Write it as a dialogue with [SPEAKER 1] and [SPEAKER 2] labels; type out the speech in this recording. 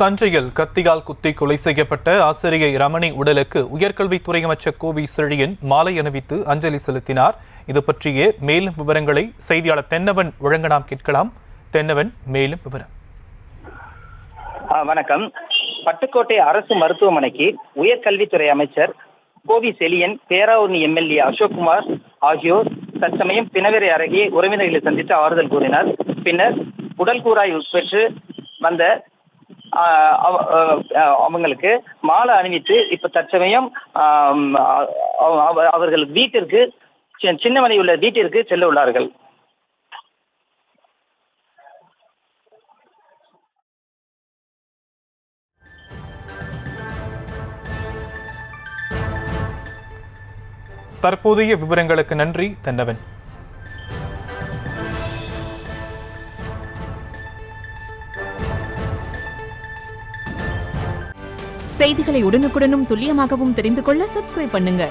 [SPEAKER 1] தஞ்சையில் கத்தியால் குத்தி கொலை செய்யப்பட்ட ஆசிரியை ரமணி உடலுக்கு உயர்கல்வித்துறை அமைச்சர் கோவி செழியன் மாலை அணிவித்து அஞ்சலி செலுத்தினார். இது பற்றிய மேலும் விவரங்களை செய்தியாளர் தென்னவன் வழங்க நாம் கேட்கலாம். தென்னவன், மேலும் விவரம்.
[SPEAKER 2] வணக்கம். பட்டுக்கோட்டை அரசு மருத்துவமனைக்கு உயர்கல்வித்துறை அமைச்சர் கோவி செழியன், பேராவூரணி எம்எல்ஏ அசோக்குமார் ஆகியோர் தற்சமயம் பிணவரை அருகே உறவினர்களை சந்தித்து ஆறுதல் கூறினார். பின்னர் உடல் கூறாய்வு பெற்று வந்த அவங்களுக்கு மாலை அணிவித்து இப்ப தற்சமயம் அவர்கள் வீட்டிற்கு, சின்னமலை உள்ள வீட்டிற்கு செல்ல உள்ளார்கள்.
[SPEAKER 1] தற்போதைய விவரங்களுக்கு நன்றி தென்னவன்.
[SPEAKER 3] செய்திகளை உடனுக்குடனும் துல்லியமாகவும் தெரிந்து கொள்ள சப்ஸ்கிரைப் பண்ணுங்க.